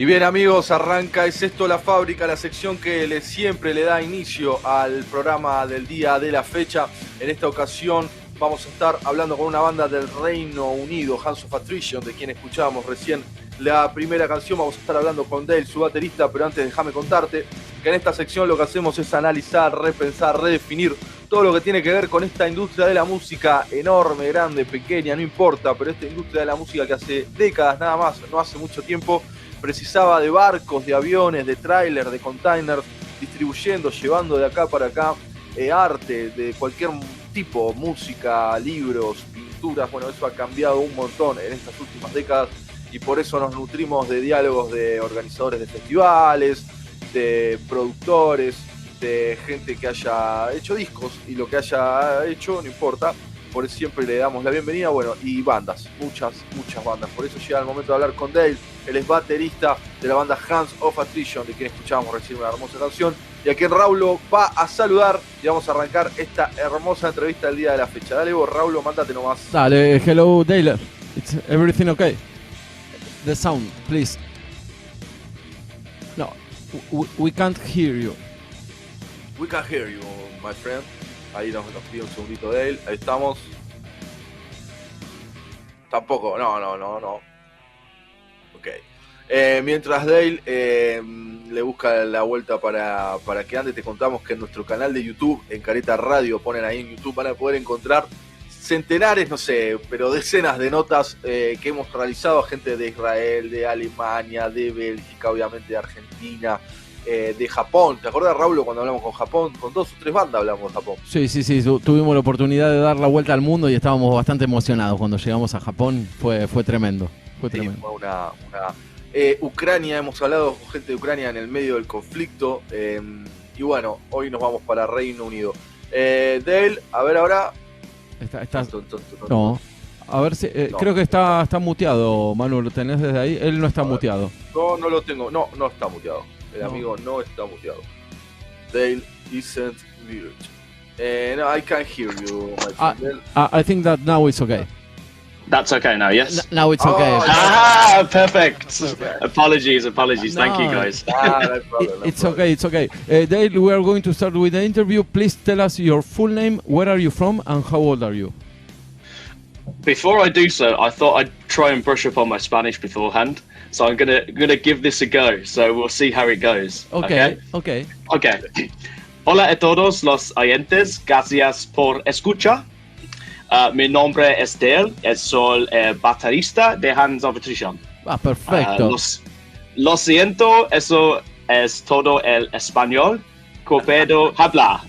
Y bien amigos, arranca Es Esto la Fábrica, la sección que siempre le da inicio al programa del día de la fecha. En esta ocasión vamos a estar hablando con una banda del Reino Unido, ATTRITION, de quien escuchábamos recién la primera canción. Vamos a estar hablando con Dale, su baterista, pero antes déjame contarte que en esta sección lo que hacemos es analizar, repensar, redefinir todo lo que tiene que ver con esta industria de la música enorme, grande, pequeña, no importa, pero esta industria de la música que hace décadas nada más, no hace mucho tiempo, precisaba de barcos, de aviones, de trailers, de containers, distribuyendo, llevando de acá para acá arte de cualquier tipo, música, libros, pinturas. Bueno, eso ha cambiado un montón en estas últimas décadas y por eso nos nutrimos de diálogos de organizadores de festivales, de productores, de gente que haya hecho discos y lo que haya hecho, no importa. Por eso siempre le damos la bienvenida, bueno, y bandas, muchas bandas. Por eso llega el momento de hablar con Dale. Él es baterista de la banda ATTRITION, de quien escuchábamos recién una hermosa canción, y a quien Raulo va a saludar, y vamos a arrancar esta hermosa entrevista del día de la fecha. Dale vos, Raulo, mándate nomás. Dale, hello Dale, it's everything okay? The sound, please. No, we can't hear you. We can hear you, my friend. Ahí nos pide un segundito de él. Ahí estamos. Tampoco, no. Ok. Mientras Dale le busca la vuelta para que ande, te contamos que en nuestro canal de YouTube, en Careta Radio, ponen ahí en YouTube, van a poder encontrar centenares, no sé, pero decenas de notas que hemos realizado a gente de Israel, de Alemania, de Bélgica, obviamente de Argentina, de Japón. ¿Te acuerdas, Raúl, cuando hablamos con Japón? Con 2 o 3 bandas hablamos de Japón. Sí, tuvimos la oportunidad de dar la vuelta al mundo y estábamos bastante emocionados cuando llegamos a Japón. Fue tremendo. Fue una Ucrania, hemos hablado con gente de Ucrania en el medio del conflicto. Y bueno, hoy nos vamos para Reino Unido. Dale, a ver ahora. No. A ver si. No. Creo que está muteado, Manu. ¿Lo tenés desde ahí? Él no está muteado. No lo tengo. No está muteado. El amigo no está muteado. Dale isn't muted. No, I can't hear you, my friend. I think that now it's okay. That's okay now, yes? Now it's okay. Perfect. Apologies. No. Thank you, guys. No problem, it's okay. Dale, we are going to start with the interview. Please tell us your full name, where are you from, and how old are you? Before I do so, I thought I'd try and brush up on my Spanish beforehand. So I'm gonna give this a go. So we'll see how it goes. Okay. Hola a todos los oyentes. Gracias por escuchar. Mi nombre es Dale. Soy baterista de ATTRITION. Perfecto. Lo siento, eso es todo el español que puedo hablar.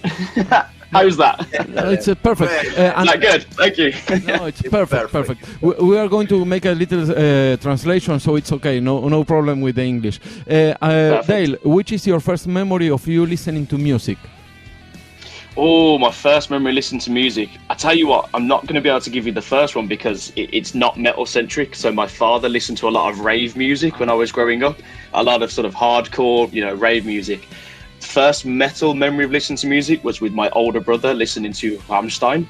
How's that? It's perfect. Good, thank you. No, it's perfect. We are going to make a little translation, so it's okay. No problem with the English. Dale, which is your first memory of you listening to music? Oh, my first memory listening to music. I tell you what, I'm not going to be able to give you the first one because it's not metal centric. So my father listened to a lot of rave music when I was growing up, a lot of sort of hardcore, rave music. First metal memory of listening to music was with my older brother listening to Rammstein.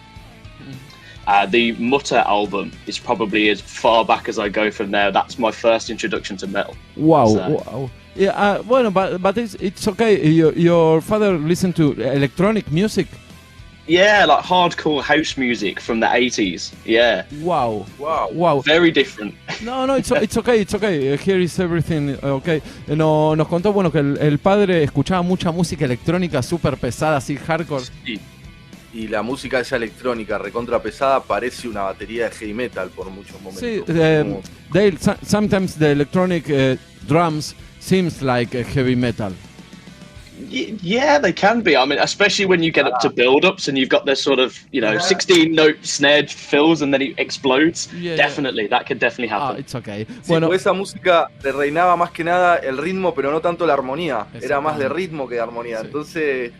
The Mutter album is probably as far back as I go from there. That's my first introduction to metal. Wow. Yeah, but it's okay. Your father listened to electronic music? Yeah, like hardcore house music from the 80s. Yeah. Wow. Very different. No, it's okay. Here is everything okay. Nos contó, que el padre escuchaba mucha música electrónica súper pesada, así hardcore. Sí. Y la música esa electrónica recontra pesada parece una batería de heavy metal por muchos momentos. Sí, Dale, sometimes the electronic drums seems like heavy metal. Yeah, they can be. I mean, especially when you get up to build-ups and you've got this sort of, 16-note snare fills and then it explodes. Yeah, definitely, that could definitely happen. It's okay. Sí, bueno, esa música le reinaba más que nada el ritmo, pero no tanto la armonía. Era más de ritmo que de armonía. Sí. Entonces,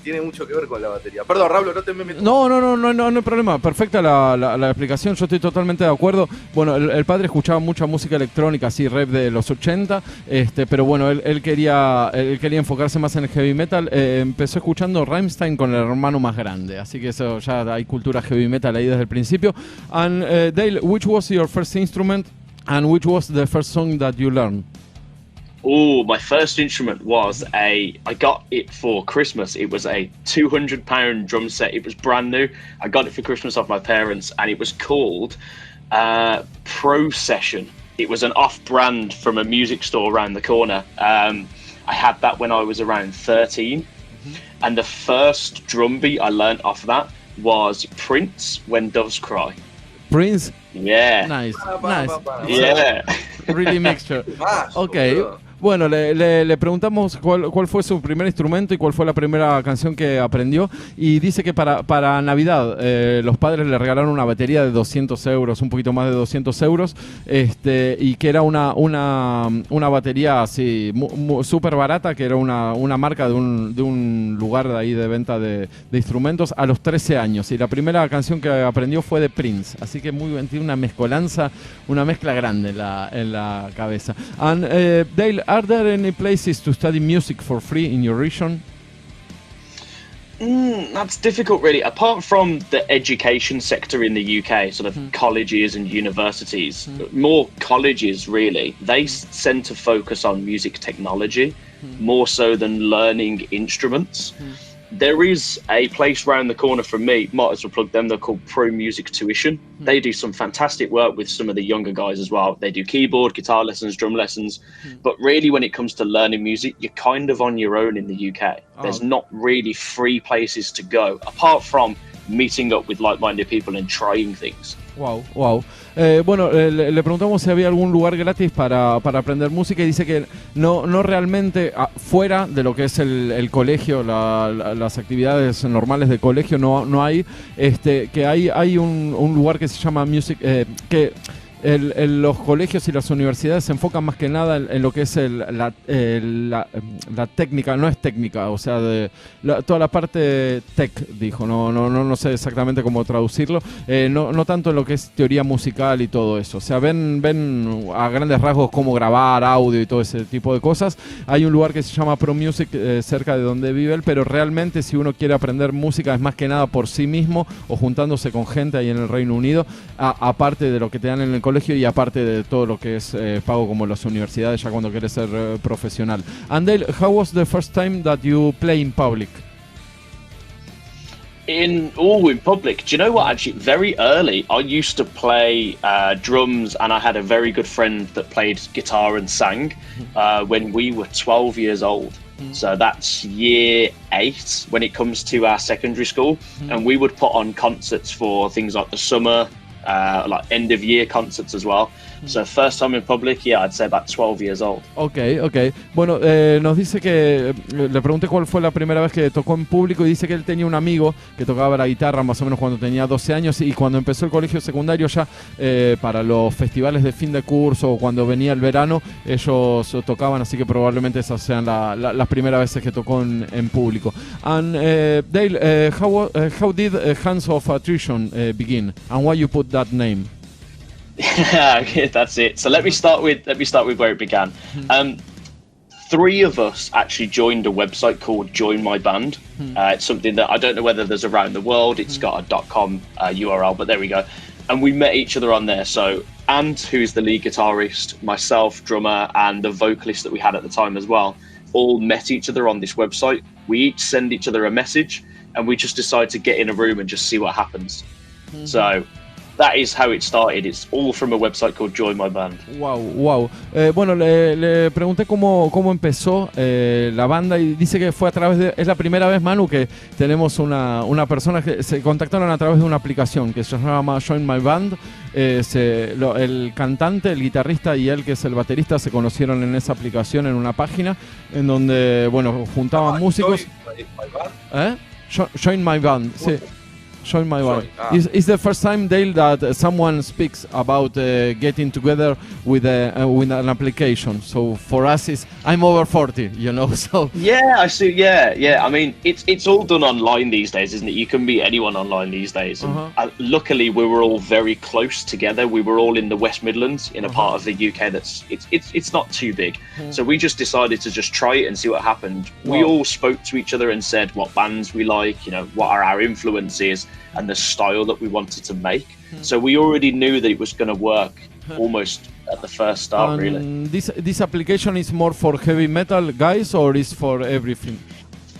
tiene mucho que ver con la batería. Perdón, Raúl, no te me metas. No hay problema. Perfecta la explicación, yo estoy totalmente de acuerdo. Bueno, el padre escuchaba mucha música electrónica, así rap de los 80, pero bueno, él quería enfocarse más en el heavy metal. Empezó escuchando Rammstein con el hermano más grande, así que eso ya hay cultura heavy metal ahí desde el principio. And Dale, which was your first instrument and which was the first song that you learned? Oh, my first instrument was I got it for Christmas. It was a £200 drum set. It was brand new. I got it for Christmas off my parents, and it was called Procession. It was an off-brand from a music store around the corner. I had that when I was around 13. And the first drum beat I learnt off that was Prince, When Doves Cry. Prince? Yeah. Nice. Yeah. Really mixture. Okay. Bueno, le preguntamos cuál fue su primer instrumento y cuál fue la primera canción que aprendió. Y dice que para Navidad los padres le regalaron una batería de 200 euros, un poquito más de 200 euros, y que era una batería así súper barata, que era una marca de un lugar de ahí de venta de instrumentos a los 13 años. Y la primera canción que aprendió fue de Prince. Así que tiene una mezcla grande en la cabeza. And Dale, are there any places to study music for free in your region? That's difficult, really. Apart from the education sector in the UK, sort of colleges and universities, more colleges, really, they tend to focus on music technology more so than learning instruments. There is a place round the corner from me, might as well plug them, they're called Pro Music Tuition. They do some fantastic work with some of the younger guys as well. They do keyboard, guitar lessons, drum lessons. But really, when it comes to learning music, you're kind of on your own in the UK. There's not really free places to go, apart from meeting up with like-minded people and trying things. Wow. Bueno, le preguntamos si había algún lugar gratis para aprender música y dice que no realmente fuera de lo que es el colegio, las actividades normales de colegio no hay, que hay un lugar que se llama Music, que los colegios y las universidades se enfocan más que nada en lo que es la técnica, no es técnica, o sea, toda la parte tech, dijo, no sé exactamente cómo traducirlo, no tanto en lo que es teoría musical y todo eso, o sea, ven a grandes rasgos cómo grabar audio y todo ese tipo de cosas. Hay un lugar que se llama Pro Music cerca de donde vive él, pero realmente si uno quiere aprender música es más que nada por sí mismo o juntándose con gente ahí en el Reino Unido, aparte de lo que te dan en el colegio y aparte de todo lo que es pago como las universidades ya cuando quieres ser profesional. Andel, how was the first time that you play in public? In public, do you know what, actually very early I used to play drums, and I had a very good friend that played guitar and sang when we were 12 years old. So that's year 8 when it comes to our secondary school, and we would put on concerts for things like the summer, like end of year concerts as well. So first time in public, yeah, I'd say about 12 years old. Okay. Bueno, nos dice que le pregunté cuál fue la primera vez que tocó en público y dice que él tenía un amigo que tocaba la guitarra más o menos cuando tenía 12 años y cuando empezó el colegio secundario ya para los festivales de fin de curso o cuando venía el verano ellos tocaban, así que probablemente esas sean las primeras veces que tocó en público. And Dale, how did Hands of Attrition begin and why you put that name? Yeah, that's it. So let me start with where it began. 3 of us actually joined a website called Join My Band. It's something that I don't know whether there's around the world. It's got a .com URL, but there we go. And we met each other on there. So Ant, who's the lead guitarist, myself, drummer, and the vocalist that we had at the time as well, all met each other on this website. We each send each other a message, and we just decide to get in a room and just see what happens. So that is how it started. It's all from a website called Join My Band. Wow. Bueno, le pregunté cómo empezó la banda y dice que fue a través de... Es la primera vez, Manu, que tenemos una persona que se contactaron a través de una aplicación que se llama Join My Band. El cantante, el guitarrista y él, que es el baterista, se conocieron en esa aplicación, en una página en donde, bueno, juntaban músicos. Join My Band, sí. Join My Band. It's the first time, Dale, that someone speaks about getting together with an application. So for us, I'm over 40, you know. So yeah, I see. Yeah. I mean, it's all done online these days, isn't it? You can meet anyone online these days. And luckily, we were all very close together. We were all in the West Midlands, in a part of the UK that's it's not too big. So we just decided to just try it and see what happened. Wow. We all spoke to each other and said what bands we like, you know, what are our influences, and the style that we wanted to make. So we already knew that it was going to work almost at the first start, really. This application is more for heavy metal guys, or is for everything?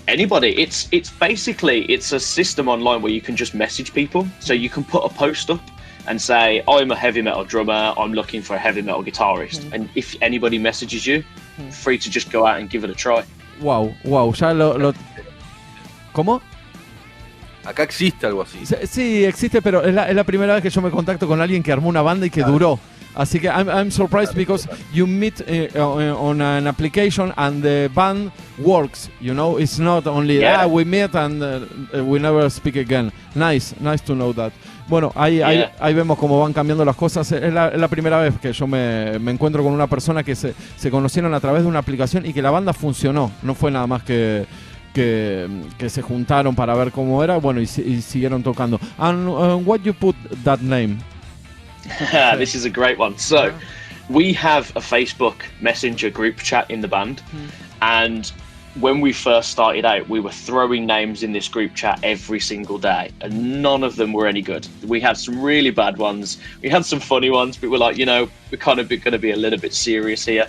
Anybody. It's basically, it's a system online where you can just message people. So you can put a post up and say, I'm a heavy metal drummer, I'm looking for a heavy metal guitarist. And if anybody messages you, free to just go out and give it a try. Wow, ya lo... ¿Cómo? Acá existe algo así. Sí, existe, pero es la primera vez que yo me contacto con alguien que armó una banda y que duró. Así que I'm surprised because you meet on an application and the band works, you know, it's not only we meet and we never speak again. Nice to know that. Bueno, ahí vemos cómo van cambiando las cosas. Es la primera vez que yo me encuentro con una persona que se conocieron a través de una aplicación y que la banda funcionó. No fue nada más que se juntaron para ver cómo era, bueno, y siguieron tocando. And what you put that name? This is a great one. So, we have a Facebook Messenger group chat in the band, and when we first started out, we were throwing names in this group chat every single day, and none of them were any good. We had some really bad ones, we had some funny ones, but we're like, you know, we're kind of going to be a little bit serious here.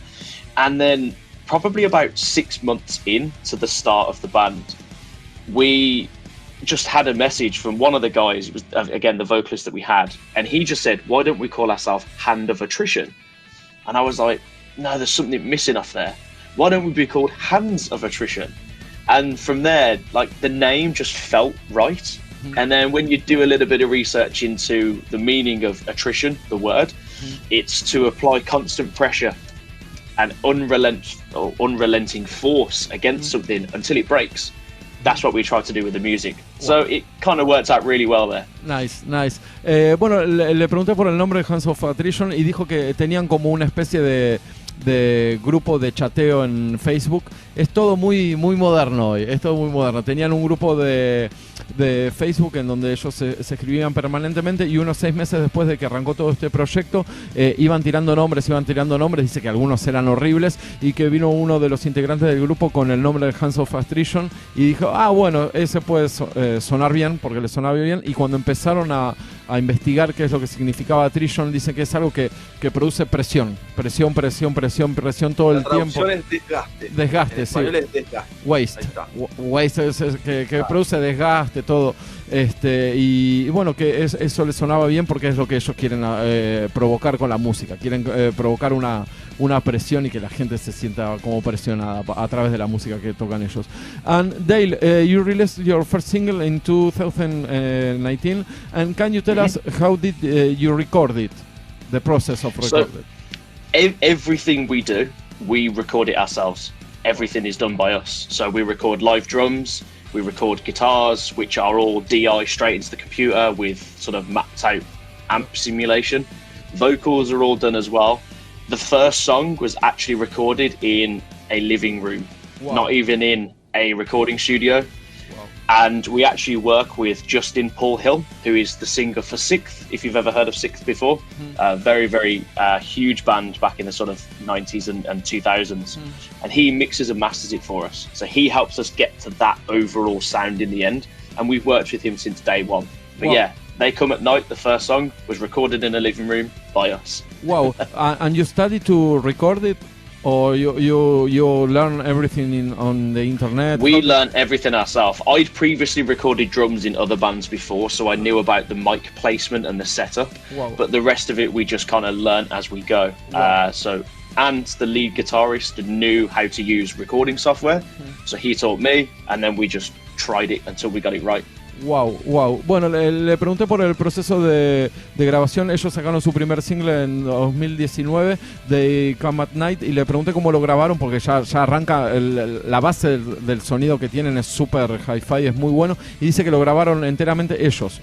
And then, probably about 6 months in to the start of the band, we just had a message from one of the guys. It was, again, the vocalist that we had, and he just said, why don't we call ourselves Hand of Attrition? And I was like, no, there's something missing off there. Why don't we be called Hands of Attrition? And from there, like, the name just felt right. And then when you do a little bit of research into the meaning of attrition, the word, it's to apply constant pressure and unrelenting force against something until it breaks. That's what we try to do with the music. So it kind of works out really well there. Nice. Bueno, le pregunté por el nombre de Hands of Attrition y dijo que tenían como una especie de grupo de chateo en Facebook. Es todo muy moderno hoy, es todo muy moderno. Tenían un grupo de Facebook en donde ellos se escribían permanentemente, y unos 6 meses después de que arrancó todo este proyecto, iban tirando nombres. Dice que algunos eran horribles, y que vino uno de los integrantes del grupo con el nombre de Hands of Attrition y dijo, bueno, ese puede sonar bien, porque le sonaba bien. Y cuando empezaron a investigar qué es lo que significaba attrition, dice que es algo que produce presión todo el tiempo. La traducción es desgaste. Sí. Es desgaste. Waste es que produce desgaste, todo. Y bueno, que eso le sonaba bien porque es lo que ellos quieren provocar con la música. Quieren provocar una presión y que la gente se sienta como presionada a través de la música que tocan ellos. And Dale, you released your first single in 2019, and can you tell us how did you record it? The process of recording. So, everything we do, we record it ourselves. Everything is done by us. So we record live drums, we record guitars, which are all DI straight into the computer with sort of mapped out amp simulation. Vocals are all done as well. The first song was actually recorded in a living room, not even in a recording studio. And we actually work with Justin Paul Hill, who is the singer for Sixth, if you've ever heard of Sixth before. Very huge band back in the sort of 90s and 2000s. And he mixes and masters it for us. So he helps us get to that overall sound in the end. And we've worked with him since day one. But yeah, They Come at Night, the first song, was recorded in a living room by us. Wow. And you studied to record it? Or you learn everything on the internet? We learn everything ourselves. I'd previously recorded drums in other bands before, so I knew about the mic placement and the setup. Wow. But the rest of it we just kind of learn as we go. Wow. And the lead guitarist knew how to use recording software, so he taught me, and then we just tried it until we got it right. Wow. Bueno, le pregunté por el proceso de grabación. Ellos sacaron su primer single en 2019, They Come at Night, y le pregunté cómo lo grabaron, porque ya arranca la base del sonido que tienen, es súper hi-fi, es muy bueno, y dice que lo grabaron enteramente ellos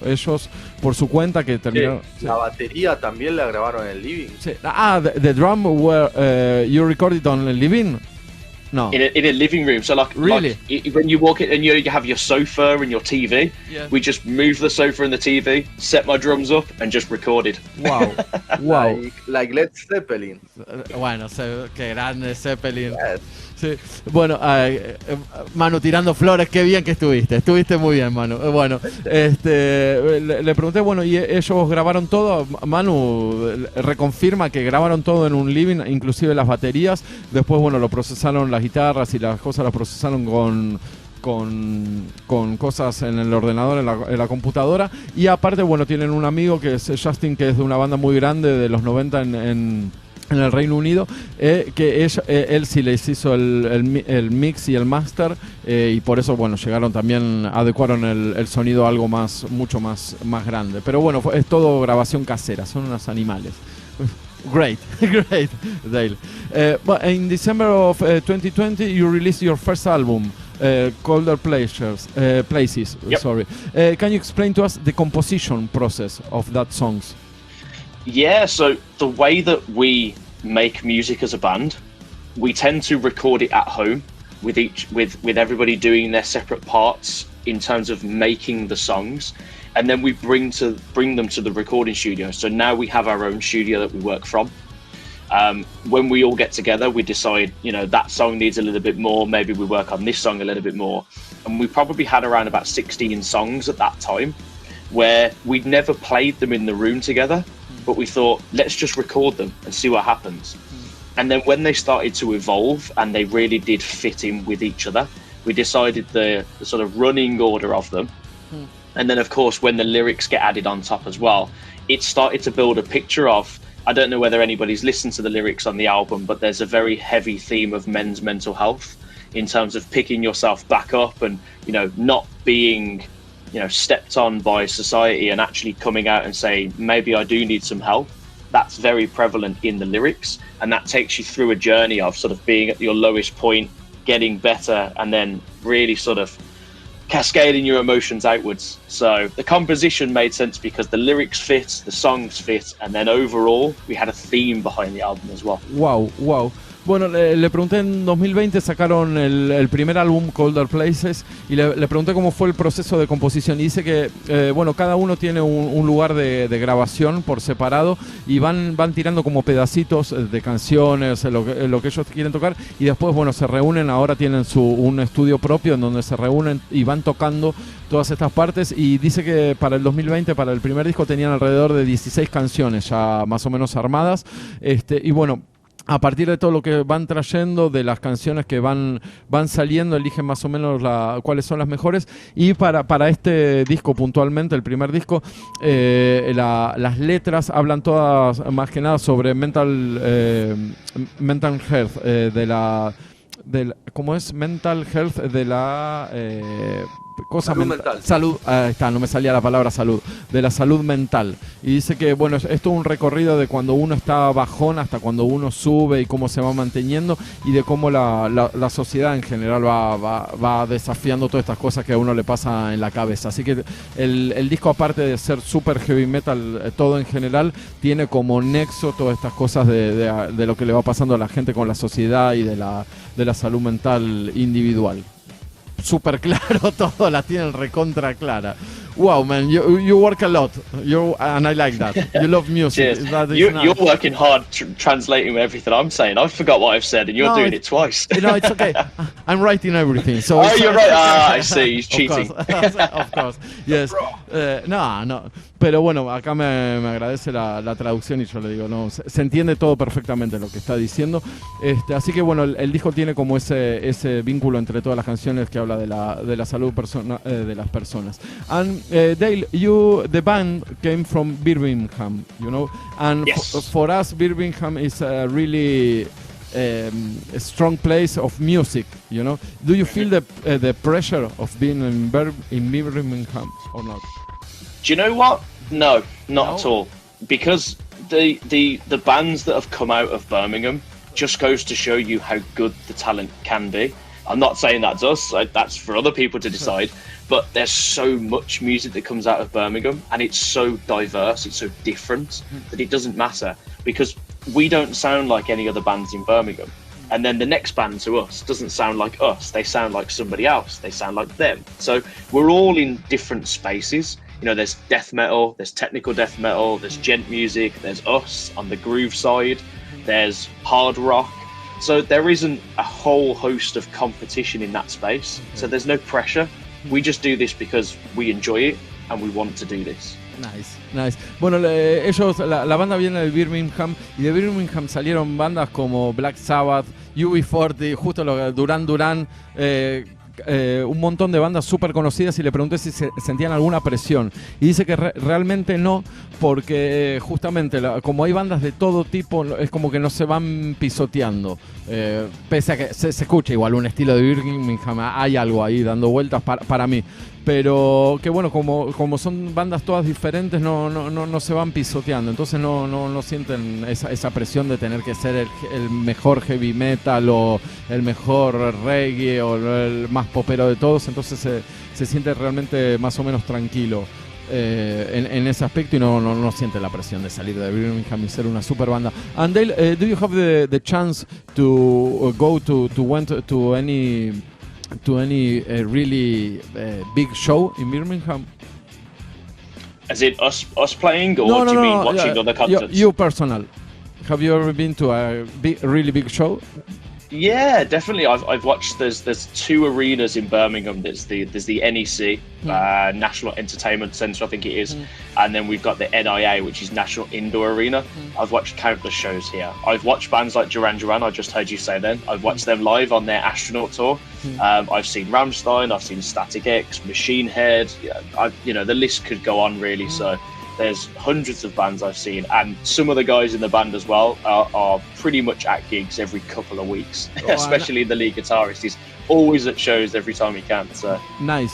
por su cuenta, que terminaron. La batería también la grabaron en el living. Sí. The drum were you recorded on the living? No. In a living room. So really? When you walk in and you have your sofa and your TV, we just move the sofa and the TV, set my drums up, and just recorded. Wow, wow. Like Led Zeppelin. Bueno, qué grande Zeppelin. Yes. Sí. Bueno, Manu, tirando flores, qué bien que estuviste muy bien, Manu. Bueno, le pregunté, bueno, ¿y ellos grabaron todo? Manu reconfirma que grabaron todo en un living, inclusive las baterías. Después, bueno, lo procesaron las guitarras y las cosas las procesaron con cosas en el ordenador, en la computadora. Y aparte, bueno, tienen un amigo que es Justin, que es de una banda muy grande de los 90 en el Reino Unido, que él sí les hizo el mix y el master, y por eso, bueno, adecuaron el sonido a algo mucho más grande. Pero bueno, es todo grabación casera, son unos animales. Great, Dale. But in December of 2020, you released your first album, Colder Places. Yep. Sorry. Can you explain to us the composition process of that songs? Yeah, so the way that we make music as a band, we tend to record it at home with everybody doing their separate parts in terms of making the songs, and then we bring them to the recording studio. So now we have our own studio that we work from. When we all get together, we decide, that song needs a little bit more, maybe we work on this song a little bit more. And we probably had around about 16 songs at that time, where we'd never played them in the room together, but we thought, let's just record them and see what happens. And then when they started to evolve and they really did fit in with each other, we decided the sort of running order of them. And then, of course, when the lyrics get added on top as well, it started to build a picture of, I don't know whether anybody's listened to the lyrics on the album, but there's a very heavy theme of men's mental health in terms of picking yourself back up and, not being stepped on by society and actually coming out and saying, maybe I do need some help. That's very prevalent in the lyrics, and that takes you through a journey of sort of being at your lowest point, getting better, and then really sort of cascading your emotions outwards. So the composition made sense because the lyrics fit, the songs fit, and then overall we had a theme behind the album as well. Wow. Bueno, le pregunté en 2020, sacaron el primer álbum, Colder Places, y le pregunté cómo fue el proceso de composición. Y dice que, cada uno tiene un lugar de grabación por separado y van tirando como pedacitos de canciones, lo que ellos quieren tocar, y después, se reúnen, ahora tienen un estudio propio en donde se reúnen y van tocando todas estas partes. Y dice que para el 2020, para el primer disco, tenían alrededor de 16 canciones ya más o menos armadas, y bueno, a partir de todo lo que van trayendo, de las canciones que van saliendo, eligen más o menos cuáles son las mejores. Y para este disco puntualmente, el primer disco, las letras hablan todas más que nada sobre mental health, ¿cómo es? Mental health de la... salud mental. Salud, ahí está, no me salía la palabra salud, de la salud mental. Y dice que, es todo un recorrido de cuando uno está bajón hasta cuando uno sube y cómo se va manteniendo, y de cómo la sociedad en general va desafiando todas estas cosas que a uno le pasa en la cabeza. Así que el disco, aparte de ser super heavy metal, todo en general, tiene como nexo todas estas cosas de lo que le va pasando a la gente con la sociedad y de la salud mental individual. Súper claro todo, la tienen recontra clara. Wow, man, you work a lot, and I like that. You love music. You're working hard translating everything I'm saying. I forgot what I've said, and you're doing it twice. No, it's okay. I'm writing everything. So you're right. I see. He's cheating. Of course. Yes. No. Pero bueno, acá me agradece la traducción y yo le digo, no, se entiende todo perfectamente lo que está diciendo. Así que bueno, el disco tiene como ese vínculo entre todas las canciones que habla de la salud de las personas. And Dale, the band came from Birmingham, and yes. For us, Birmingham is a really a strong place of music, Do you feel the pressure of being in Birmingham or not? Do you know what? No, not at all. Because the bands that have come out of Birmingham just goes to show you how good the talent can be. I'm not saying that's us, that's for other people to decide, but there's so much music that comes out of Birmingham, and it's so diverse, it's so different, that it doesn't matter, because we don't sound like any other bands in Birmingham. and then the next band to us doesn't sound like us. They sound like somebody else. They sound like them. So we're all in different spaces. You know, there's death metal, there's technical death metal, there's gent music, there's us on the groove side, there's hard rock. So there isn't a whole host of competition in that space. So there's no pressure. We just do this because we enjoy it and we want to do this. Nice, nice. Bueno, ellos, la banda viene de Birmingham, y de Birmingham salieron bandas como Black Sabbath, UB40, justo Duran Duran, un montón de bandas súper conocidas, y le pregunté si sentían alguna presión. Y dice que realmente no, porque justamente como hay bandas de todo tipo, es como que no se van pisoteando. Pese a que se escucha igual un estilo de Birmingham, hay algo ahí dando vueltas para mí. Pero que bueno, como son bandas todas diferentes, no se van pisoteando. Entonces no sienten esa presión de tener que ser el mejor heavy metal o el mejor reggae o el más popero de todos. Entonces se siente realmente más o menos tranquilo en ese aspecto, y no siente la presión de salir de Birmingham y ser una super banda. And Dale, do you have the chance to go to any really big show in Birmingham? As in us playing, or do you mean watching other concerts? You personal. Have you ever been to a really big show? Yeah, definitely. I've watched. There's two arenas in Birmingham. There's the NEC, National Entertainment Centre, I think it is, and then we've got the NIA, which is National Indoor Arena. I've watched countless shows here. I've watched bands like Duran Duran. I just heard you say then. I've watched them live on their Astronaut tour. I've seen Rammstein. I've seen Static X, Machine Head. The list could go on really. So there's hundreds of bands I've seen, and some of the guys in the band as well are pretty much at gigs every couple of weeks. Especially the lead guitarist. He's always at shows every time he can. So. Nice.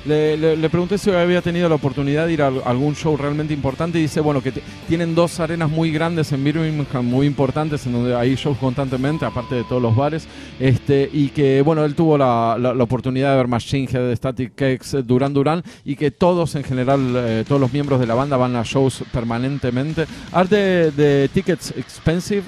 Le pregunté si había tenido la oportunidad de ir a algún show realmente importante, y dice, bueno, que tienen dos arenas muy grandes en Birmingham, muy importantes, en donde hay shows constantemente, aparte de todos los bares, y que, bueno, él tuvo la oportunidad de ver Machine Head, Static X, Duran Duran, y que todos en general, todos los miembros de la banda van a shows permanentemente. Are the tickets expensive?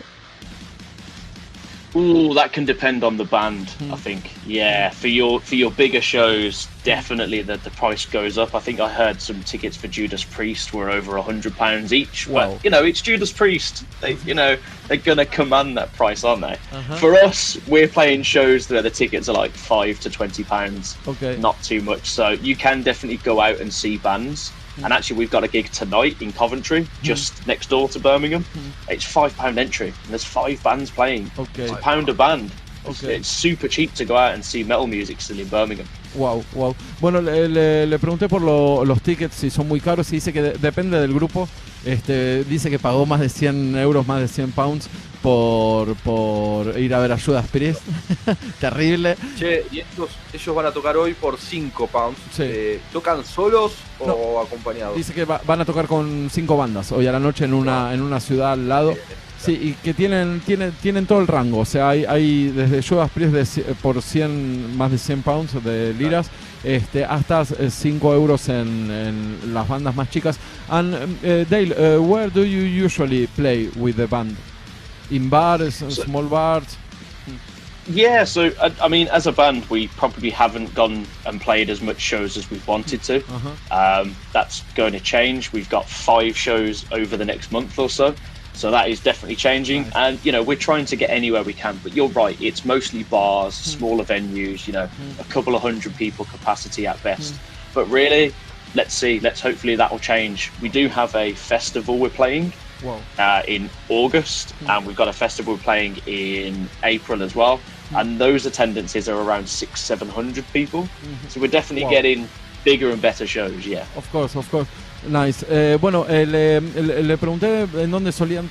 Ooh, that can depend on the band, I think. Yeah, for your bigger shows, definitely the price goes up. I think I heard some tickets for Judas Priest were over £100 each. Wow. But it's Judas Priest. They're gonna command that price, aren't they? For us, we're playing shows where the tickets are like £5 to £20. Okay. Not too much. So you can definitely go out and see bands. And actually, we've got a gig tonight in Coventry, just next door to Birmingham. It's £5 entry, and there's 5 bands playing. Okay. It's £1 a band. Okay. It's super cheap to go out and see metal music still in Birmingham. Wow. Bueno, le pregunté por los tickets, si son muy caros, y dice que depende del grupo. Dice que pagó más de 100 euros, más de 100 pounds por ir a ver a Judas Priest. Terrible. Che, y ellos van a tocar hoy por 5 pounds. Sí. ¿Tocan solos o acompañados? Dice que van a tocar con 5 bandas hoy a la noche en una ciudad al lado. Sí, y que tienen todo el rango. O sea, hay desde Judas Priest por más de 100 pounds de liras, hasta 5 euros en las bandas más chicas. And Dale, where do you usually play with the band? In bars, small bars? Yeah, so I mean, as a band, we probably haven't gone and played as much shows as we've wanted to. That's going to change. We've got 5 shows over the next month or so. So that is definitely changing. Nice. And, we're trying to get anywhere we can. But you're right, it's mostly bars, smaller venues, a couple of 100 people capacity at best. But really, let's see. Hopefully that will change. We do have a festival we're playing in August. And we've got a festival we're playing in April as well. And those attendances are around 600-700 people. So we're definitely getting bigger and better shows, yeah. Of course. Nice. Bueno, le pregunté en dónde suelen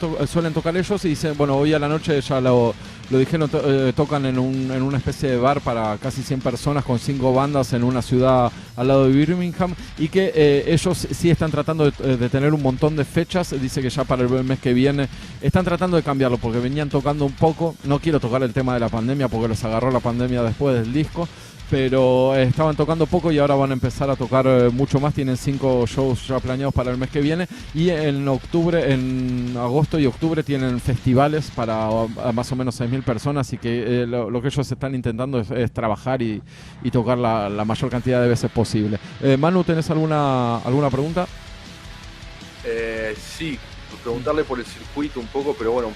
tocar ellos, y dice, bueno, hoy a la noche ya lo dijeron, tocan en una especie de bar para casi 100 personas con 5 bandas en una ciudad al lado de Birmingham, y que ellos sí están tratando de tener un montón de fechas. Dice que ya para el mes que viene están tratando de cambiarlo, porque venían tocando un poco. No quiero tocar el tema de la pandemia porque los agarró la pandemia después del disco, pero estaban tocando poco y ahora van a empezar a tocar mucho más. Tienen 5 shows ya planeados para el mes que viene, y en agosto y octubre tienen festivales para más o menos 6.000 personas, y que lo que ellos están intentando es trabajar y tocar la mayor cantidad de veces posible. Manu, ¿tenés alguna pregunta? Sí, preguntarle por el circuito un poco, pero bueno,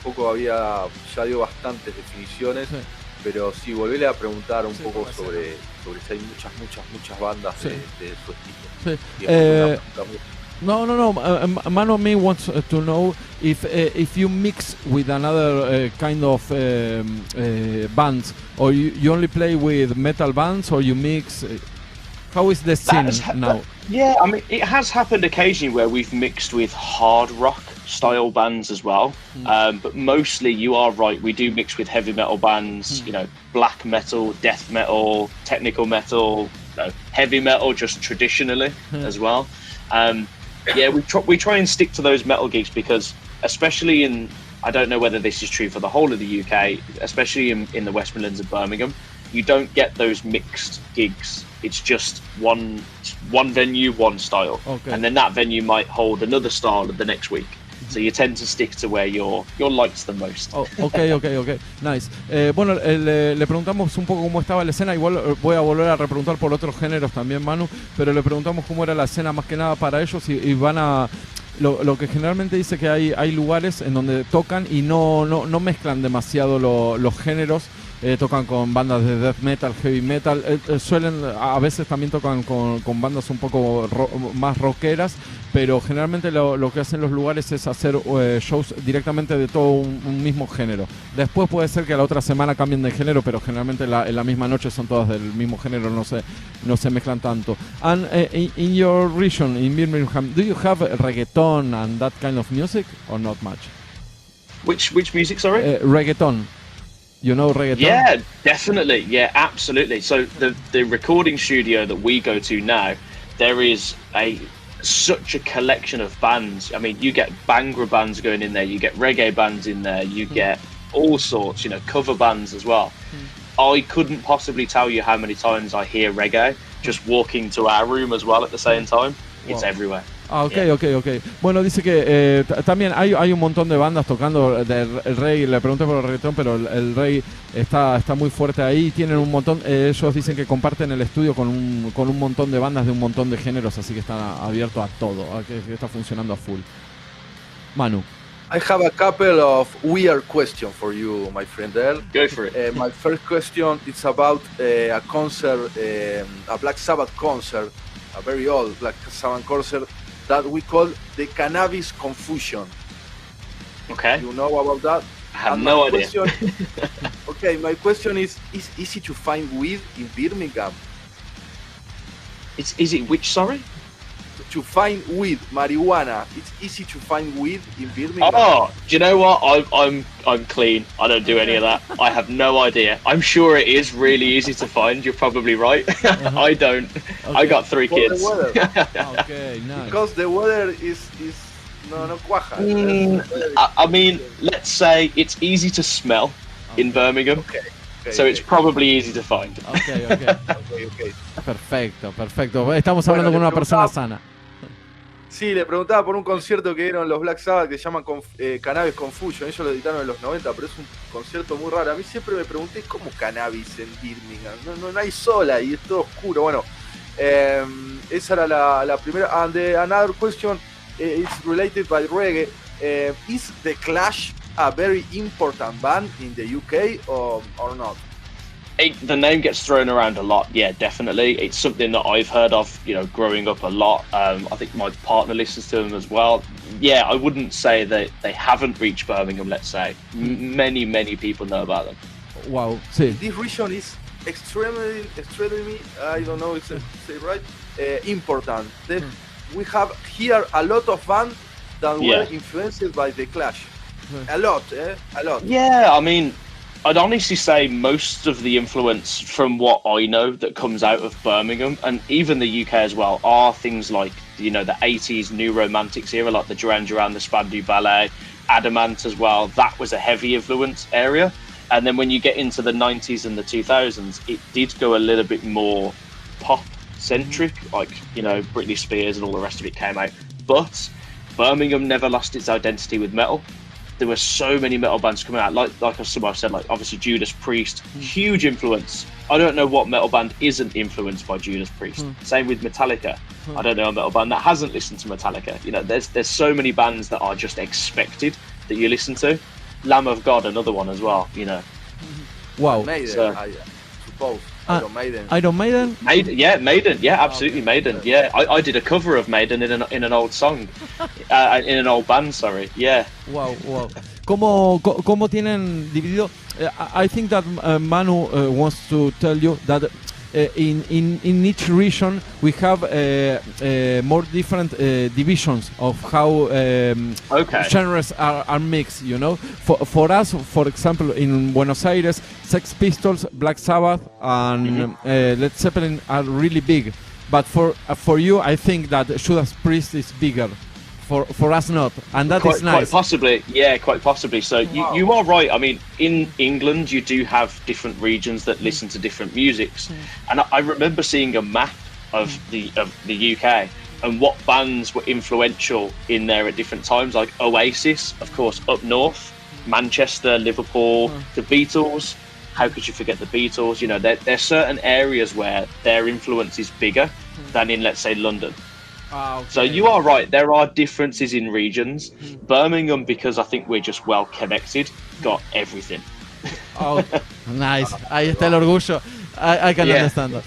ya dio bastantes definiciones. Sí. Pero sí, volverle a preguntar un poco sobre si hay muchas bandas de su estilo. Sí. No. Manu me wants to know if you mix with another kind of bands, or you only play with metal bands, or you mix. How is the scene now? Yeah, I mean, it has happened occasionally where we've mixed with hard rock style bands as well. But mostly, you are right, we do mix with heavy metal bands, black metal, death metal, technical metal, heavy metal just traditionally as well. Yeah, we try and stick to those metal gigs because, especially I don't know whether this is true for the whole of the UK, especially in the West Midlands and Birmingham, you don't get those mixed gigs. It's just one venue, one style, and then that venue might hold another style the next week. So you tend to stick to where your likes the most. Okay, nice. Bueno, le preguntamos un poco cómo estaba la escena. Igual voy a volver a repreguntar por otros géneros también, Manu, pero le preguntamos cómo era la escena más que nada para ellos, y van a... Lo que generalmente dice que hay lugares en donde tocan y no mezclan demasiado los géneros. Tocan con bandas de death metal, heavy metal, a veces también tocan con bandas un poco más rockeras, pero generalmente lo que hacen los lugares es hacer shows directamente de todo un mismo género. Después puede ser que a la otra semana cambien de género, pero generalmente en la misma noche son todas del mismo género, no se mezclan tanto. And in your region, in Birmingham, do you have reggaeton and that kind of music, or not much? Which music, sorry? Reggaeton. You know reggaeton? Yeah, definitely. Yeah, absolutely. So the recording studio that we go to now, there is such a collection of bands. I mean, you get Bhangra bands going in there, you get reggae bands in there, you get all sorts, cover bands as well. I couldn't possibly tell you how many times I hear reggae just walking to our room as well at the same time. It's everywhere. Ok. Bueno, dice que también hay un montón de bandas tocando el reggae. Le pregunté por el reggaetón, pero el reggae está muy fuerte ahí. Tienen un montón. Ellos dicen que comparten el estudio con un montón de bandas de un montón de géneros, así que están abiertos a todo, que está funcionando a full. Manu. I have a couple of weird questions for you, my friend Earl. Go for it. My first question is about a concert, a Black Sabbath concert, a very old Black Sabbath concert that we call the Cannabis Confusion. Okay. You know about that? I have no idea. Okay, my question is easy to find weed in Birmingham? Is it which, sorry? To find weed, marijuana. It's easy to find weed in Birmingham. Oh, do you know what? I'm clean. I don't do any of that. I have no idea. I'm sure it is really easy to find. You're probably right. I don't. Okay. I got 3 kids. Okay, nice. Because the weather is no cuaja. I mean, let's say it's easy to smell in Birmingham. Okay, so it's probably easy to find. Okay. Perfecto. Estamos hablando con una persona sana. Sí, le preguntaba por un concierto que dieron los Black Sabbath que se llaman Cannabis Confusion. Ellos lo editaron en los 90, pero es un concierto muy raro. A mí siempre me pregunté cómo cannabis en Birmingham. No hay sol ahí, es todo oscuro. Bueno, esa era la primera. And another question is related by reggae. Is The Clash a very important band in the UK or not? The name gets thrown around a lot, yeah, definitely. It's something that I've heard of, growing up a lot. I think my partner listens to them as well. Yeah, I wouldn't say that they haven't reached Birmingham, let's say. Many people know about them. Wow, sí. This region is extremely, I don't know if I say right, important. We have here a lot of bands that were influenced by The Clash. A lot. Yeah, I mean, I'd honestly say most of the influence from what I know that comes out of Birmingham and even the UK as well are things like, the 80s New Romantics era, like the Duran Duran, the Spandau Ballet, Adamant as well. That was a heavy influence area. And then when you get into the 90s and the 2000s, it did go a little bit more pop-centric, like, you know, Britney Spears and all the rest of it came out. But Birmingham never lost its identity with metal. There were so many metal bands coming out, like I've said, like obviously Judas Priest, huge influence. I don't know what metal band isn't influenced by Judas Priest. Same with Metallica. I don't know a metal band that hasn't listened to Metallica. You know, there's so many bands that are just expected that you listen to. Lamb of God, another one as well, you know. Wow. Maiden, So- I suppose. Iron Maiden. Iron Maiden? Maiden, yeah, absolutely, Maiden, yeah. I did a cover of Maiden in an old song, in an old band, sorry, yeah. Wow, wow. ¿Cómo tienen dividido? I think that Manu wants to tell you that in each region we have more different divisions of how genres are mixed, you know. For us, for example, in Buenos Aires, Sex Pistols, Black Sabbath and Led Zeppelin are really big, but for you I think that Judas Priest is bigger. For us not, and that is nice. Quite possibly. So you are right. I mean, in England you do have different regions that listen to different musics, and I remember seeing a map of the UK and what bands were influential in there at different times, like Oasis, of course, up north, Manchester, Liverpool, the Beatles. How could you forget the Beatles? You know, there's certain areas where their influence is bigger than in, let's say, London. Okay. So you are right, there are differences in regions. Birmingham, because I think we're just well connected, got everything. Oh, nice. Ahí está el orgullo. I can understand that.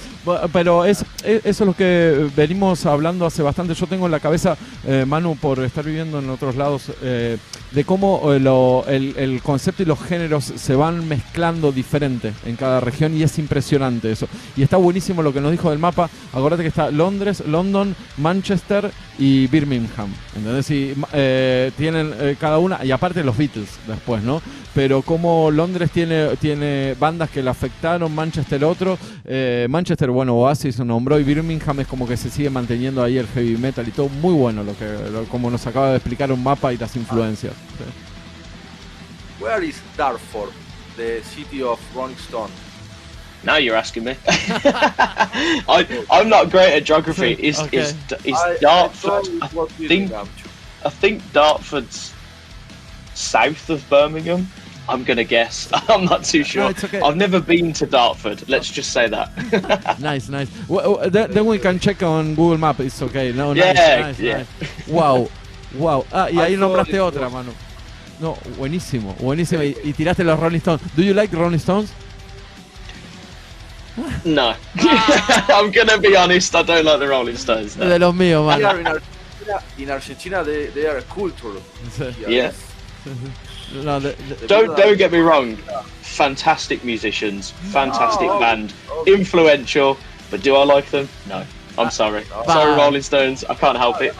Pero eso es lo que venimos hablando hace bastante. Yo tengo en la cabeza, Manu, por estar viviendo en otros lados, de cómo el concepto y los géneros se van mezclando diferente en cada región, y es impresionante eso. Y está buenísimo lo que nos dijo del mapa. Acuérdate que está Londres, London, Manchester y Birmingham, ¿entendés? Y tienen cada una, y aparte los Beatles después, ¿no? Pero como Londres tiene bandas que le afectaron, Manchester otro, Manchester, bueno, Oasis se nombró, y Birmingham es como que se sigue manteniendo ahí el heavy metal y todo. Muy bueno como nos acaba de explicar un mapa y las influencias. Where is Dartford, the city of Rolling Stone? Now you're asking me. I'm not great at geography. Is Dartford? I think Dartford's south of Birmingham. I'm gonna guess. I'm not too sure. No, it's okay. I've never been to Dartford. Let's just say that. Nice. Well, then we can check on Google Maps. It's okay. No, Yeah, nice. yeah. Wow. Ah, y ahí nombraste otra, mano. No, buenísimo. Y tiraste los Rolling Stones. Do you like Rolling Stones? No. I'm gonna be honest. I don't like the Rolling Stones. No. De los míos, They mano. are in Argentina, they are a culture. Yeah. No, Don't get me wrong. Fantastic musicians, fantastic band, influential. But do I like them? No. I'm sorry. Sorry, Rolling Stones. I can't help it.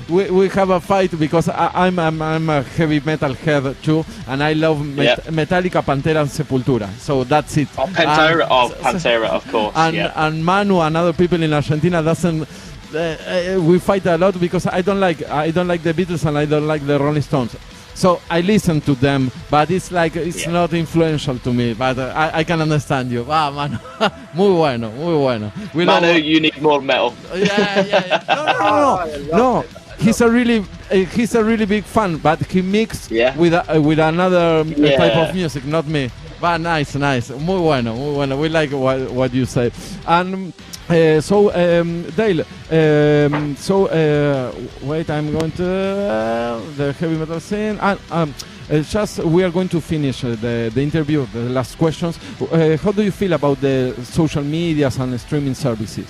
We have a fight because I'm a heavy metal head too, and I love Metallica, Pantera, and Sepultura. So that's it. Pantera, of course. And Manu and other people in Argentina doesn't. We fight a lot because I don't like the Beatles and I don't like the Rolling Stones. So I listen to them, but it's not influential to me. But I can understand you. Ah, Manu, muy bueno. Manu, you need more metal. Yeah. No. He's a really big fan, but he mixed with another type of music, not me. But nice. Muy bueno. We like what you say. And so Dale, wait, I'm going to the heavy metal scene. Just we are going to finish the interview, the last questions. How do you feel about the social medias and streaming services?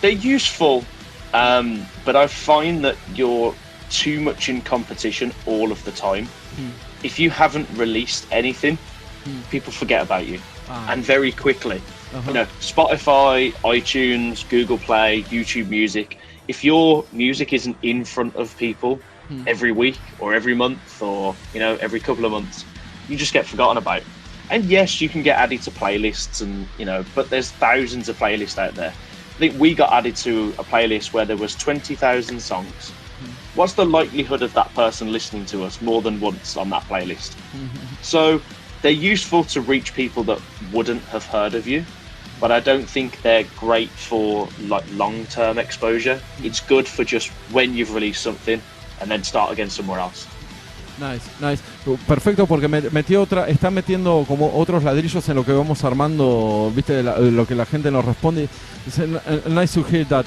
They're useful. But I find that you're too much in competition all of the time. If you haven't released anything, people forget about you, and very quickly. You know, Spotify, iTunes, Google Play, YouTube Music. If your music isn't in front of people every week or every month or every couple of months, you just get forgotten about. And yes, you can get added to playlists, and but there's thousands of playlists out there. I think we got added to a playlist where there was 20,000 songs, what's the likelihood of that person listening to us more than once on that playlist? So they're useful to reach people that wouldn't have heard of you, but I don't think they're great for like long-term exposure. It's good for just when you've released something and then start again somewhere else. Nice. Perfecto, porque está metiendo como otros ladrillos en lo que vamos armando, viste, lo que la gente nos responde. Nice to hear that.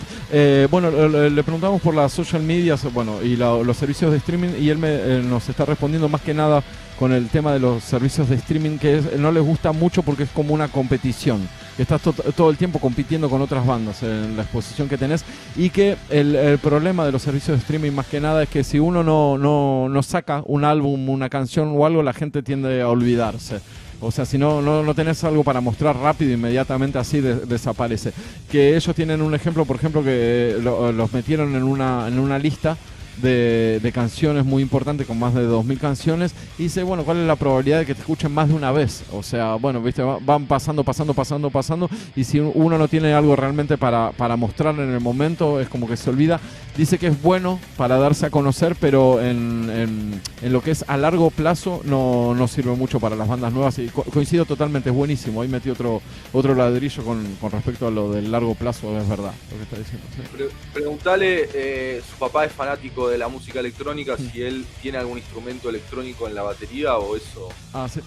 Bueno, le preguntamos por las social medias, bueno, y los servicios de streaming, y él nos está respondiendo más que nada con el tema de los servicios de streaming, que no les gusta mucho porque es como una competición. Estás todo el tiempo compitiendo con otras bandas en la exposición que tenés, y que el problema de los servicios de streaming más que nada es que si uno no saca un álbum, una canción o algo, la gente tiende a olvidarse. O sea, si no tenés algo para mostrar rápido, inmediatamente así desaparece. Que ellos tienen un ejemplo, por ejemplo, que los metieron en una lista de canciones muy importante, con más de 2000 canciones, y dice, bueno, ¿cuál es la probabilidad de que te escuchen más de una vez? O sea, bueno, viste, van pasando, y si uno no tiene algo realmente para mostrar en el momento, es como que se olvida. Dice que es bueno para darse a conocer, pero en lo que es a largo plazo no sirve mucho para las bandas nuevas, y coincido totalmente, es buenísimo. Ahí metí otro ladrillo con respecto a lo del largo plazo, es verdad lo que está diciendo. Sí. Preguntale, su papá es fanático de la música electrónica, si él tiene algún instrumento electrónico en la batería o eso. Sí.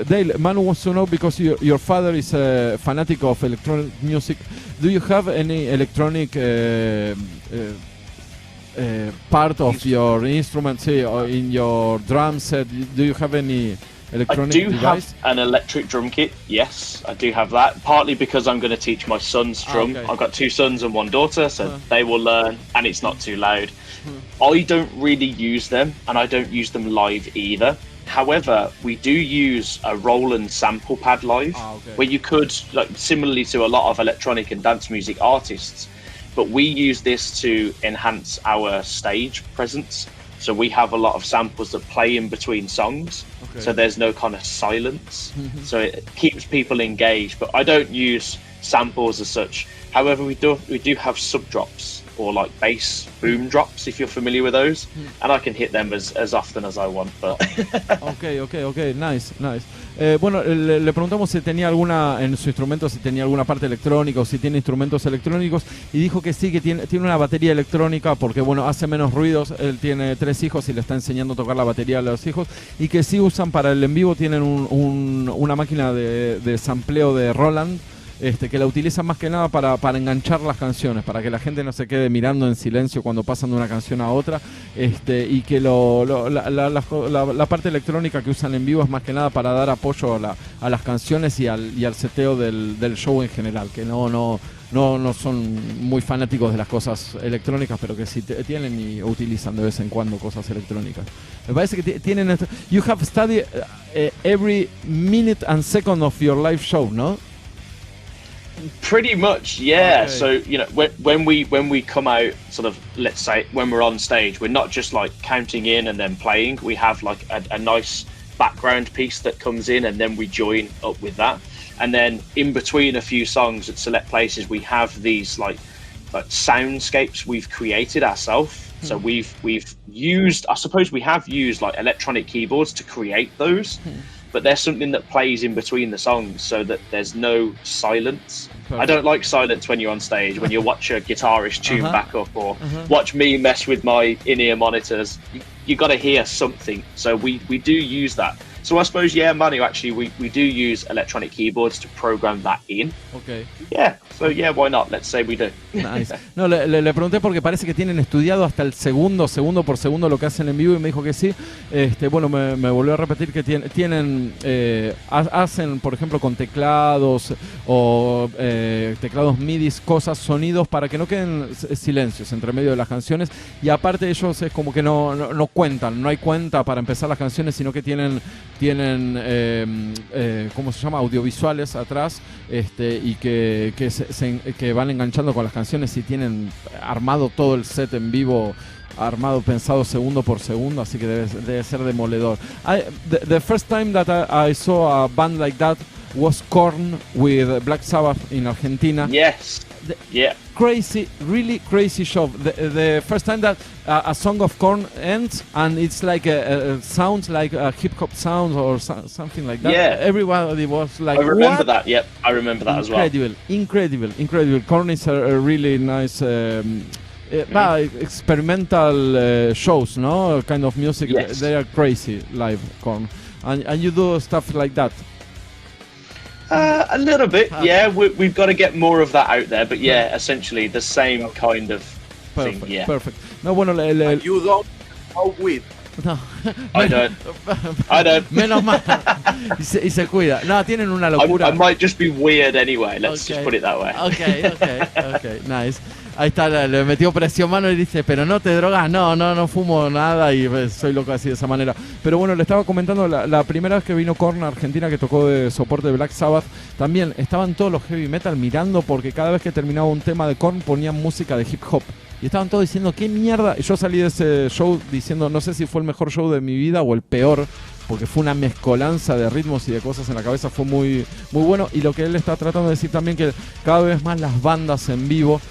Dale, Manu wants to know, because your father is a fanatic of electronic music. Do you have any electronic part of your instrument, or in your drum set? Do you have any electronic device? Have an electric drum kit, yes, I do have that, partly because I'm going to teach my son's drum. Okay. I've got 2 sons and 1 daughter, so they will learn, and it's not too loud. I don't really use them, and I don't use them live either. However, we do use a Roland sample pad live, where you could, like, similarly to a lot of electronic and dance music artists, but we use this to enhance our stage presence. So we have a lot of samples that play in between songs, so there's no kind of silence. So it keeps people engaged, but I don't use samples as such. However, we do have sub drops, or like bass boom drops, if you're familiar with those, and I can hit them as often as I want. But Okay, nice. Bueno, le preguntamos si tenía alguna en su instrumento, si tenía alguna parte electrónica o si tiene instrumentos electrónicos, y dijo que sí, que tiene una batería electrónica, porque bueno, hace menos ruidos. Él tiene 3 hijos y le está enseñando a tocar la batería a los hijos, y que sí usan para el en vivo, tienen una máquina de sampleo de Roland, que la utilizan más que nada para enganchar las canciones, para que la gente no se quede mirando en silencio cuando pasan de una canción a otra, y que la parte electrónica que usan en vivo es más que nada para dar apoyo a las canciones y al seteo del show en general, que no son muy fanáticos de las cosas electrónicas, pero que sí tienen y utilizan de vez en cuando cosas electrónicas. Me parece que tienen esto. You have studied every minute and second of your live show, ¿no? pretty much, yeah. Okay. So, you know, when we come out, sort of, let's say when we're on stage, we're not just like counting in and then playing. We have like a nice background piece that comes in, and then we join up with that. And then in between a few songs at select places, we have these like soundscapes we've created ourselves. So we've used, I suppose we have used like electronic keyboards to create those, but there's something that plays in between the songs so that there's no silence. Perfect. I don't like silence when you're on stage, when you watch a guitarist tune back up, or watch me mess with my in-ear monitors. You got to hear something. So we do use that. So I suppose, yeah, Manu, actually, we do use electronic keyboards to program that in. Okay. Yeah, so yeah, why not? Let's say we do. Nice. No, le pregunté porque parece que tienen estudiado hasta el segundo por segundo lo que hacen en vivo, y me dijo que sí. Bueno, me volvió a repetir que tienen hacen, por ejemplo, con teclados o teclados MIDI, cosas, sonidos, para que no queden silencios entre medio de las canciones. Y aparte ellos es como que no cuentan, no hay cuenta para empezar las canciones, sino que tienen ¿cómo se llama? Audiovisuales atrás, y que van enganchando con las canciones, y tienen armado todo el set en vivo, armado, pensado segundo por segundo, así que debe ser demoledor. The first time that I saw a band like that was Korn with Black Sabbath in Argentina. Yes. Crazy, really crazy show. The first time that a song of Korn ends and it's like a sounds like a hip hop sound or something like that. Yeah, everybody was like, I remember what? that. Yep, I remember that as well. Incredible. Korn is a really nice. Experimental shows, no kind of music. Yes. They are crazy live, Korn, and you do stuff like that. A little bit, yeah. We've got to get more of that out there, but yeah, essentially the same kind of thing. Yeah, perfect. No, bueno, you don't smoke weed. No, I don't. Menos mal. y se cuida. No, tienen una locura. I might just be weird anyway. Let's just put it that way. Okay, nice. Ahí está, le metió presión mano y dice, pero no te drogas, no fumo nada y soy loco así de esa manera. Pero bueno, le estaba comentando, la primera vez que vino Korn a Argentina, que tocó de soporte de Black Sabbath, también estaban todos los heavy metal mirando porque cada vez que terminaba un tema de Korn ponían música de hip hop. Y estaban todos diciendo, ¿qué mierda? Y yo salí de ese show diciendo, no sé si fue el mejor show de mi vida o el peor, porque fue una mezcolanza de ritmos y de cosas en la cabeza, fue muy, muy bueno. Y lo que él está tratando de decir también, que cada vez más las bandas en vivo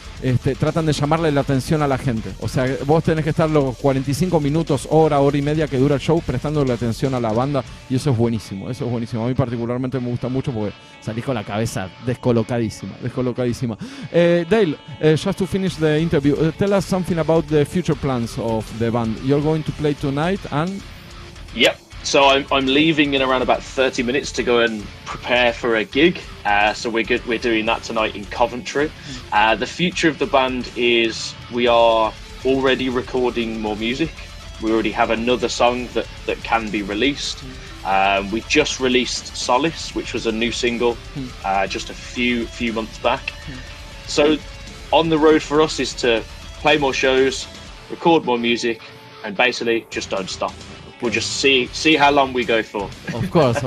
tratan de llamarle la atención a la gente. O sea, vos tenés que estar los 45 minutos, hora y media que dura el show prestándole atención a la banda, y eso es buenísimo, A mí particularmente me gusta mucho porque salís con la cabeza descolocadísima. Dale, just to finish the interview, tell us something about the future plans of the band. You're going to play tonight and... Yep. So I'm leaving in around about 30 minutes to go and prepare for a gig. So we're doing that tonight in Coventry. The future of the band is we are already recording more music. We already have another song that can be released. We just released Solace, which was a new single just a few months back. So on the road for us is to play more shows, record more music, and basically just don't stop. We'll just see how long we go for. Of course.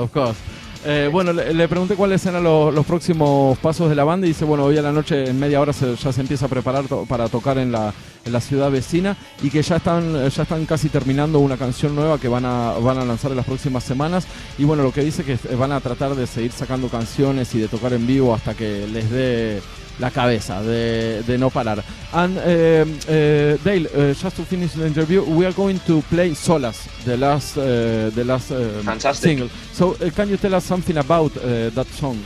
Bueno, le pregunté cuáles eran los próximos pasos de la banda y dice, bueno, hoy a la noche en media hora ya se empieza a preparar para tocar en la ciudad vecina y que ya están casi terminando una canción nueva que van a lanzar en las próximas semanas. Y bueno, lo que dice que van a tratar de seguir sacando canciones y de tocar en vivo hasta que les dé la cabeza de no parar. And Dale, just to finish the interview, we are going to play Solace, the last Fantastic. single. So can you tell us something about that song?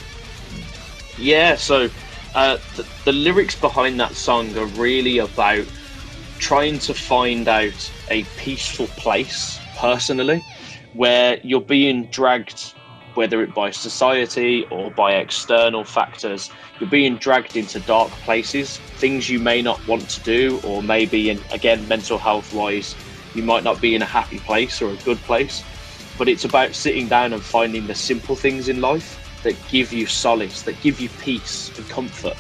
Yeah, so the lyrics behind that song are really about trying to find out a peaceful place, personally, where you're being dragged, whether it by society or by external factors, you're being dragged into dark places, things you may not want to do, or maybe, again, mental health wise, you might not be in a happy place or a good place. But it's about sitting down and finding the simple things in life that give you solace, that give you peace and comfort,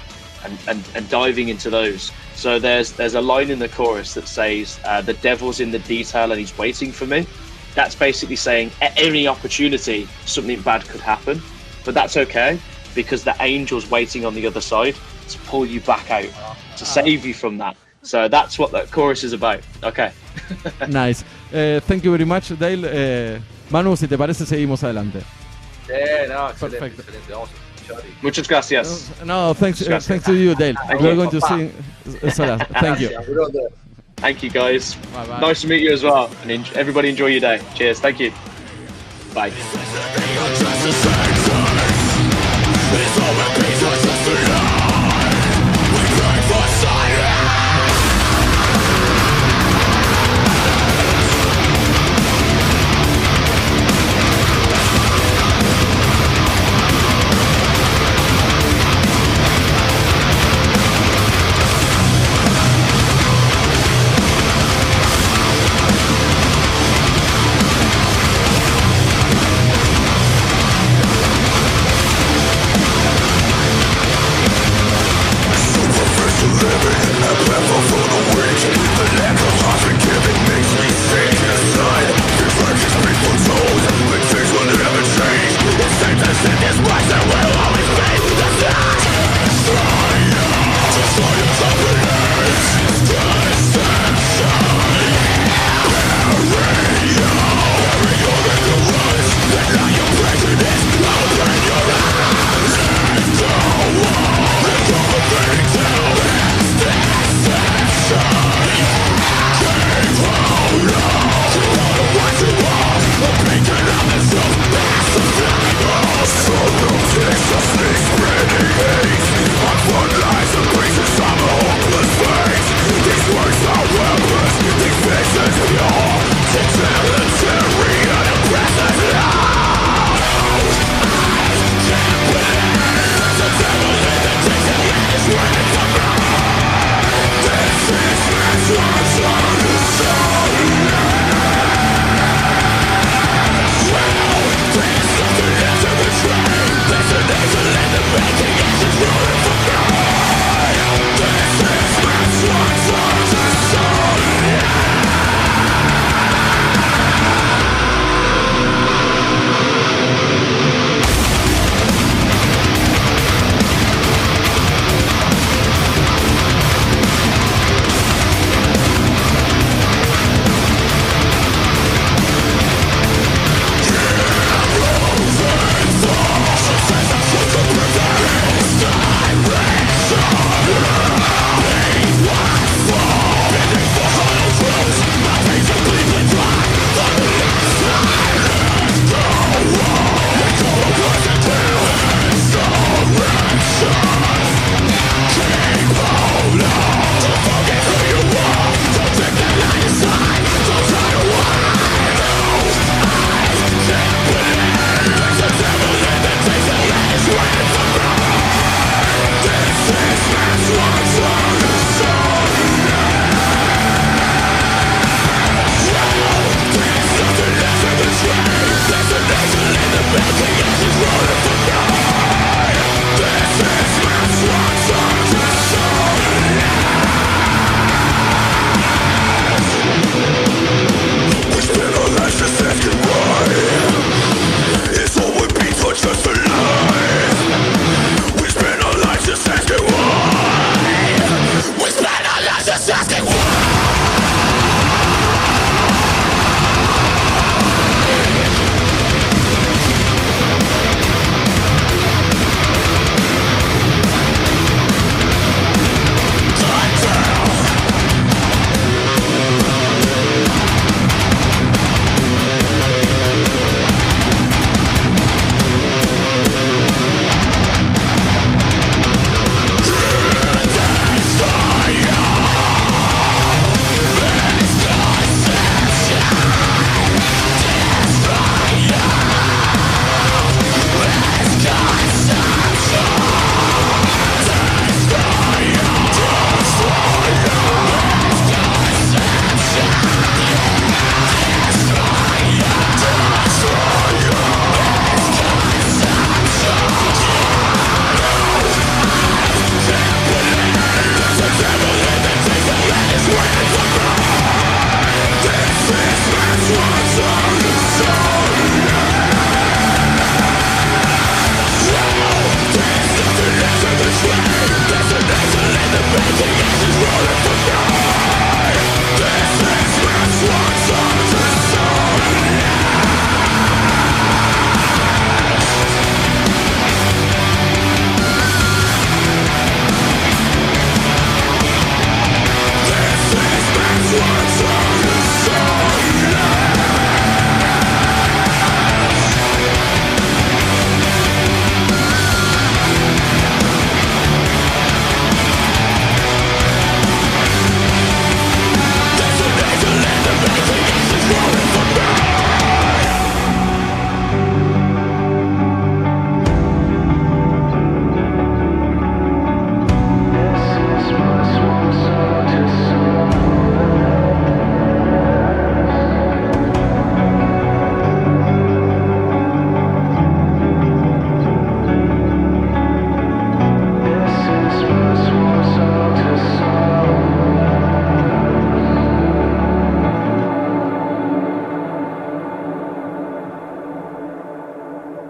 and diving into those. So there's a line in the chorus that says, the devil's in the detail and he's waiting for me. That's basically saying at any opportunity, something bad could happen, but that's okay because the angel's waiting on the other side to pull you back out, to save you from that. So that's what that chorus is about. Okay. Nice. Thank you very much, Dale. Manu, si te parece, seguimos adelante. Perfecto. Excelente. Vamos a escuchar Muchas gracias. No, thanks to you, Dale. We're going to sing Solace. Thank you. Thank you, guys. Bye. Nice to meet you as well. And everybody enjoy your day. Cheers. Thank you. Bye.